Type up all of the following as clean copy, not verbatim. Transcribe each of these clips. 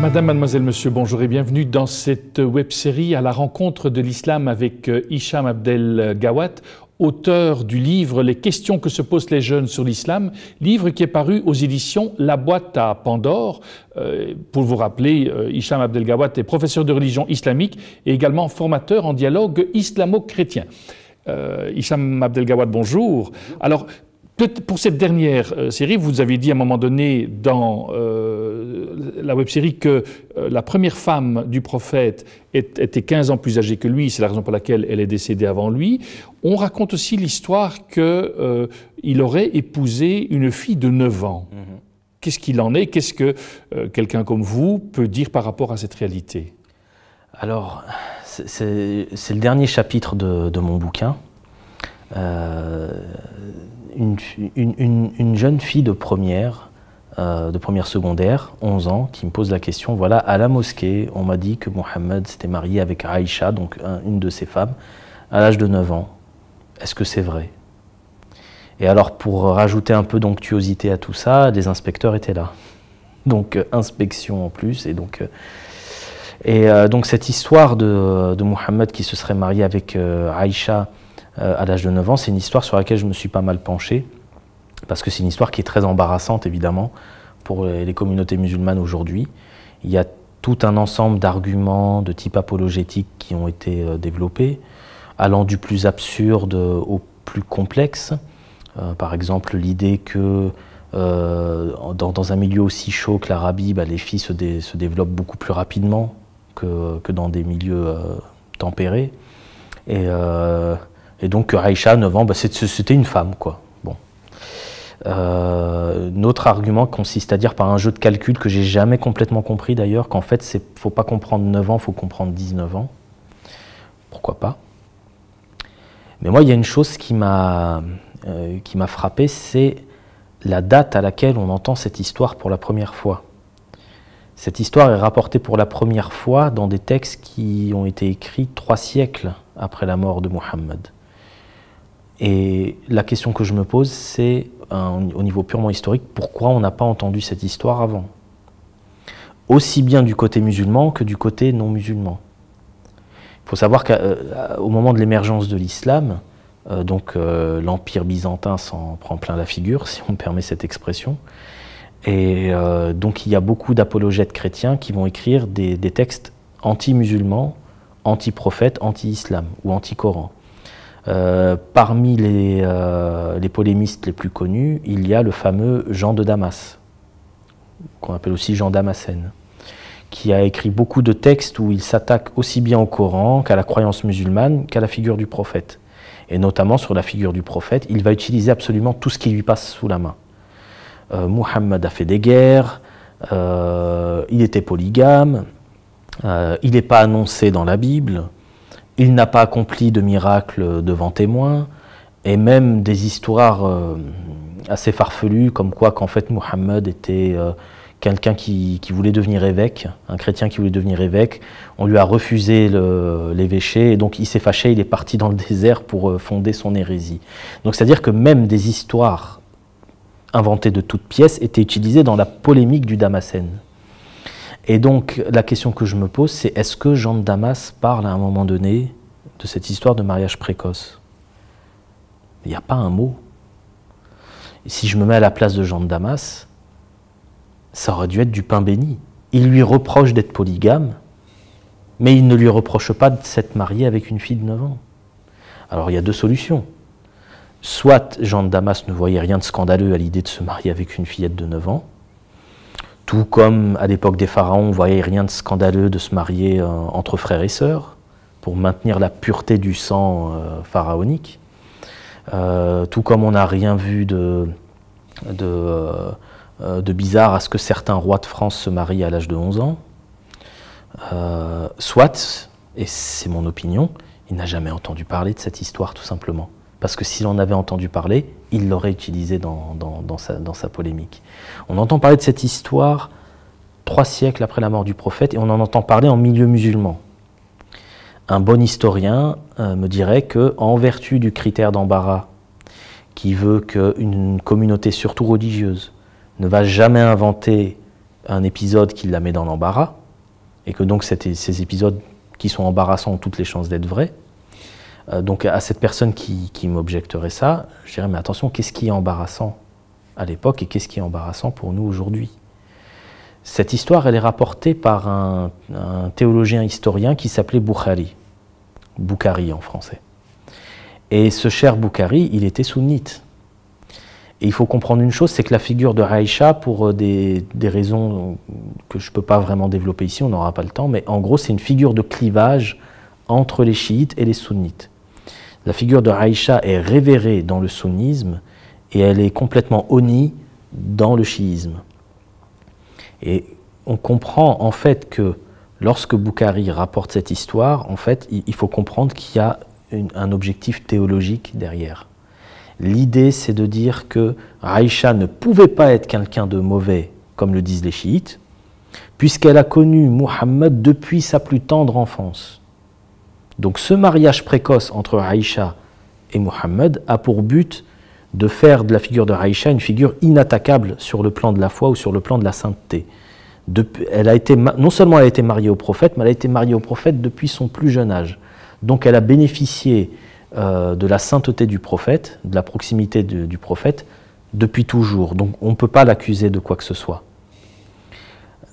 Madame, mademoiselle, monsieur, bonjour et bienvenue dans cette web-série à la rencontre de l'islam avec Hicham Abdel Gawat, auteur du livre « Les questions que se posent les jeunes sur l'islam », livre qui est paru aux éditions La Boîte à Pandore. Pour vous rappeler, Hicham Abdel Gawat est professeur de religion islamique et également formateur en dialogue islamo-chrétien. Hicham Abdel Gawat, bonjour. Alors, pour cette dernière série, vous avez dit à un moment donné dans la web-série que la première femme du prophète était 15 ans plus âgée que lui, c'est la raison pour laquelle elle est décédée avant lui. On raconte aussi l'histoire qu'il aurait épousé une fille de 9 ans. Qu'est-ce qu'il en est? Qu'est-ce que quelqu'un comme vous peut dire par rapport à cette réalité? Alors, c'est le dernier chapitre de mon bouquin. Une jeune fille de première secondaire, 11 ans, qui me pose la question, voilà, à la mosquée, on m'a dit que Mohammed s'était marié avec Aïcha, donc une de ses femmes, à l'âge de 9 ans. Est-ce que c'est vrai? Et alors, pour rajouter un peu d'onctuosité à tout ça, les inspecteurs étaient là. Donc, inspection en plus, et donc cette histoire de Mohammed qui se serait marié avec Aïcha à l'âge de 9 ans, c'est une histoire sur laquelle je me suis pas mal penché, parce que c'est une histoire qui est très embarrassante, évidemment, pour les communautés musulmanes aujourd'hui. Il y a tout un ensemble d'arguments de type apologétique qui ont été développés, allant du plus absurde au plus complexe. Par exemple, l'idée que dans un milieu aussi chaud que l'Arabie, les filles se développent beaucoup plus rapidement que dans des milieux tempérés. Et donc Aïcha, 9 ans, c'était une femme, quoi. Bon. Notre argument consiste à dire par un jeu de calcul que j'ai jamais complètement compris d'ailleurs, qu'en fait, il ne faut pas comprendre 9 ans, il faut comprendre 19 ans. Pourquoi pas? Mais moi, il y a une chose qui m'a frappé, c'est la date à laquelle on entend cette histoire pour la première fois. Cette histoire est rapportée pour la première fois dans des textes qui ont été écrits 3 siècles après la mort de Mohammed. Et la question que je me pose, c'est, au niveau purement historique, pourquoi on n'a pas entendu cette histoire avant? Aussi bien du côté musulman que du côté non musulman. Il faut savoir qu'au moment de l'émergence de l'islam, l'Empire byzantin s'en prend plein la figure, si on me permet cette expression, et donc il y a beaucoup d'apologètes chrétiens qui vont écrire des textes anti-musulmans, anti-prophète, anti-islam ou anti-Coran. Parmi les polémistes les plus connus, il y a le fameux Jean de Damas, qu'on appelle aussi Jean Damascène, qui a écrit beaucoup de textes où il s'attaque aussi bien au Coran qu'à la croyance musulmane qu'à la figure du prophète. Et notamment sur la figure du prophète, il va utiliser absolument tout ce qui lui passe sous la main. Mohammed a fait des guerres, il était polygame, il n'est pas annoncé dans la Bible, il n'a pas accompli de miracles devant témoins, et même des histoires assez farfelues, comme quoi qu'en fait Mohammed était quelqu'un qui voulait devenir évêque, un chrétien qui voulait devenir évêque. On lui a refusé l'évêché, et donc il s'est fâché, il est parti dans le désert pour fonder son hérésie. Donc c'est-à-dire que même des histoires inventées de toutes pièces étaient utilisées dans la polémique du Damascène. Et donc, la question que je me pose, c'est est-ce que Jean de Damas parle à un moment donné de cette histoire de mariage précoce? Il n'y a pas un mot. Et si je me mets à la place de Jean de Damas, ça aurait dû être du pain béni. Il lui reproche d'être polygame, mais il ne lui reproche pas de s'être marié avec une fille de 9 ans. Alors, il y a 2 solutions. Soit Jean de Damas ne voyait rien de scandaleux à l'idée de se marier avec une fillette de 9 ans, tout comme à l'époque des pharaons, on ne voyait rien de scandaleux de se marier entre frères et sœurs, pour maintenir la pureté du sang pharaonique. Tout comme on n'a rien vu de bizarre à ce que certains rois de France se marient à l'âge de 11 ans. Soit, et c'est mon opinion, il n'a jamais entendu parler de cette histoire tout simplement. Parce que s'il en avait entendu parler, il l'aurait utilisé dans sa polémique. On entend parler de cette histoire 3 siècles après la mort du prophète, et on en entend parler en milieu musulman. Un bon historien me dirait qu'en vertu du critère d'embarras qui veut qu'une communauté, surtout religieuse, ne va jamais inventer un épisode qui la met dans l'embarras, et que donc ces épisodes qui sont embarrassants ont toutes les chances d'être vrais. Donc à cette personne qui m'objecterait ça, je dirais, mais attention, qu'est-ce qui est embarrassant à l'époque et qu'est-ce qui est embarrassant pour nous aujourd'hui? Cette histoire, elle est rapportée par un théologien historien qui s'appelait Boukhari en français. Et ce cher Boukhari, il était sunnite. Et il faut comprendre une chose, c'est que la figure de Aïcha, pour des raisons que je ne peux pas vraiment développer ici, on n'aura pas le temps, mais en gros, c'est une figure de clivage entre les chiites et les sunnites. La figure de Aïcha est révérée dans le sunnisme et elle est complètement honnie dans le chiisme. Et on comprend en fait que lorsque Boukhari rapporte cette histoire, en fait, il faut comprendre qu'il y a un objectif théologique derrière. L'idée, c'est de dire que Aïcha ne pouvait pas être quelqu'un de mauvais, comme le disent les chiites, puisqu'elle a connu Muhammad depuis sa plus tendre enfance. Donc ce mariage précoce entre Aïcha et Muhammad a pour but de faire de la figure de Aïcha une figure inattaquable sur le plan de la foi ou sur le plan de la sainteté. Non seulement elle a été mariée au prophète, mais elle a été mariée au prophète depuis son plus jeune âge. Donc elle a bénéficié de la sainteté du prophète, de la proximité du prophète, depuis toujours. Donc on ne peut pas l'accuser de quoi que ce soit.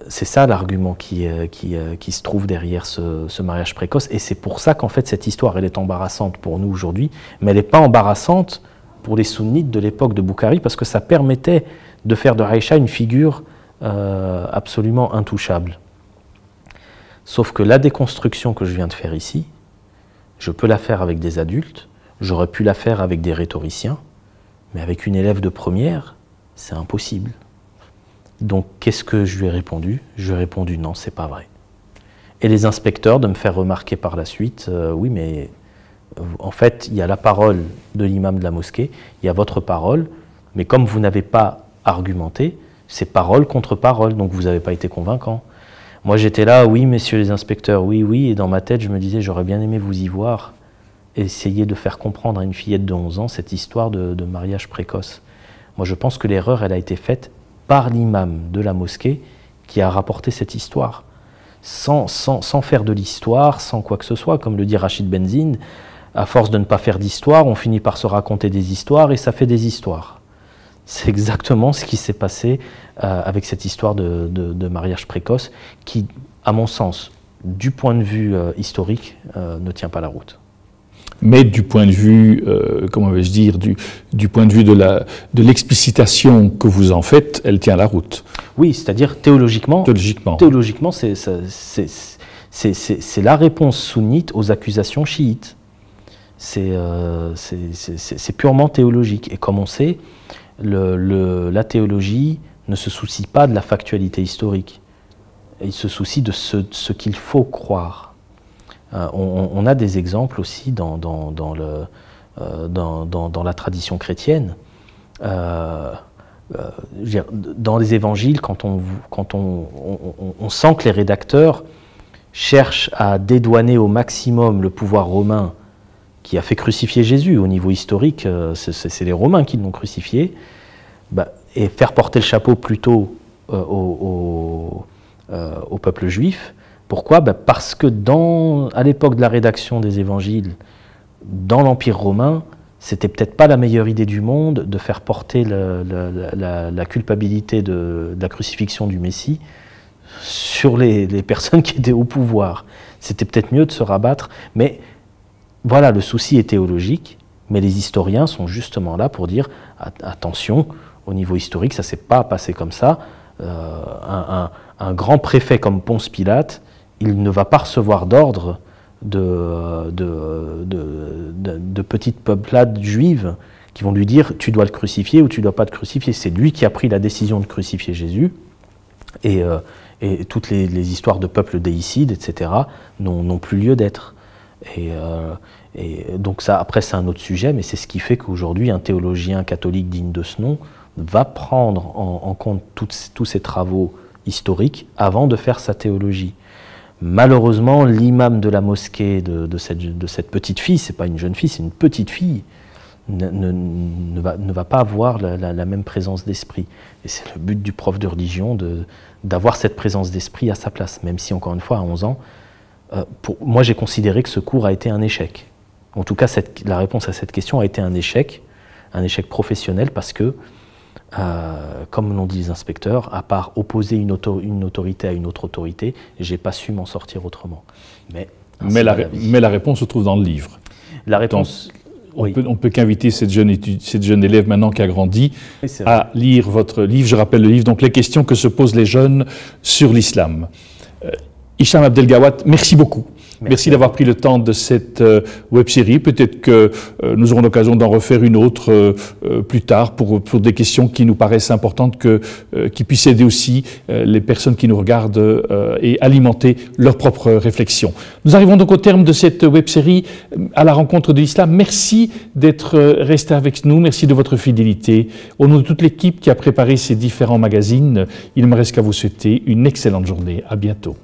C'est ça l'argument qui se trouve derrière ce mariage précoce. Et c'est pour ça qu'en fait cette histoire, elle est embarrassante pour nous aujourd'hui, mais elle n'est pas embarrassante pour les sunnites de l'époque de Boukhari, parce que ça permettait de faire de Aïcha une figure absolument intouchable. Sauf que la déconstruction que je viens de faire ici, je peux la faire avec des adultes, j'aurais pu la faire avec des rhétoriciens, mais avec une élève de première, c'est impossible. Donc qu'est-ce que je lui ai répondu? Je lui ai répondu non, c'est pas vrai. Et les inspecteurs de me faire remarquer par la suite, oui mais en fait il y a la parole de l'imam de la mosquée, il y a votre parole, mais comme vous n'avez pas argumenté, c'est parole contre parole, donc vous n'avez pas été convaincant. Moi j'étais là, oui messieurs les inspecteurs, oui, oui, et dans ma tête je me disais j'aurais bien aimé vous y voir, essayer de faire comprendre à une fillette de 11 ans cette histoire de mariage précoce. Moi je pense que l'erreur elle a été faite par l'imam de la mosquée qui a rapporté cette histoire, sans faire de l'histoire, sans quoi que ce soit, comme le dit Rachid Benzine, à force de ne pas faire d'histoire, on finit par se raconter des histoires et ça fait des histoires. C'est exactement ce qui s'est passé avec cette histoire de mariage précoce qui, à mon sens, du point de vue historique, ne tient pas la route. Mais du point de vue, comment vais-je dire, du point de vue de l'explicitation que vous en faites, elle tient la route. Oui, c'est-à-dire théologiquement, c'est la réponse sunnite aux accusations chiites. C'est purement théologique. Et comme on sait, la théologie ne se soucie pas de la factualité historique. Il se soucie de ce qu'il faut croire. On a des exemples aussi dans la tradition chrétienne. Dans les évangiles, quand on sent que les rédacteurs cherchent à dédouaner au maximum le pouvoir romain qui a fait crucifier Jésus. Au niveau historique, c'est les Romains qui l'ont crucifié, et faire porter le chapeau plutôt au peuple juif. Pourquoi? Parce que à l'époque de la rédaction des évangiles, dans l'Empire romain, c'était peut-être pas la meilleure idée du monde de faire porter la culpabilité de la crucifixion du Messie sur les personnes qui étaient au pouvoir. C'était peut-être mieux de se rabattre, mais voilà, le souci est théologique, mais les historiens sont justement là pour dire attention, au niveau historique, ça ne s'est pas passé comme ça. Un grand préfet comme Ponce Pilate, il ne va pas recevoir d'ordre de petites peuplades juives qui vont lui dire tu dois le crucifier ou tu ne dois pas le crucifier. C'est lui qui a pris la décision de crucifier Jésus. Et toutes les histoires de peuples déicides, etc., n'ont plus lieu d'être. Et donc ça, après, c'est un autre sujet, mais c'est ce qui fait qu'aujourd'hui, un théologien catholique digne de ce nom va prendre en compte tous ces travaux historiques avant de faire sa théologie. Malheureusement, l'imam de la mosquée de cette petite fille, c'est pas une jeune fille, c'est une petite fille, ne va pas avoir la même présence d'esprit. Et c'est le but du prof de religion d'avoir cette présence d'esprit à sa place, même si, encore une fois, à 11 ans, moi j'ai considéré que ce cours a été un échec. En tout cas, la réponse à cette question a été un échec professionnel, parce que, comme l'ont dit les inspecteurs, à part opposer une autorité à une autre autorité, je n'ai pas su m'en sortir autrement. Mais la réponse se trouve dans le livre. La réponse... On ne peut qu'inviter cette jeune élève maintenant qui a grandi à lire votre livre. Je rappelle le livre, donc les questions que se posent les jeunes sur l'islam. Hicham Abdel-Gawat, merci beaucoup. Merci d'avoir pris le temps de cette web-série. Peut-être que nous aurons l'occasion d'en refaire une autre plus tard pour des questions qui nous paraissent importantes, qui puissent aider aussi les personnes qui nous regardent et alimenter leurs propres réflexions. Nous arrivons donc au terme de cette web-série à la rencontre de l'islam. Merci d'être resté avec nous. Merci de votre fidélité. Au nom de toute l'équipe qui a préparé ces différents magazines, il ne me reste qu'à vous souhaiter une excellente journée. À bientôt.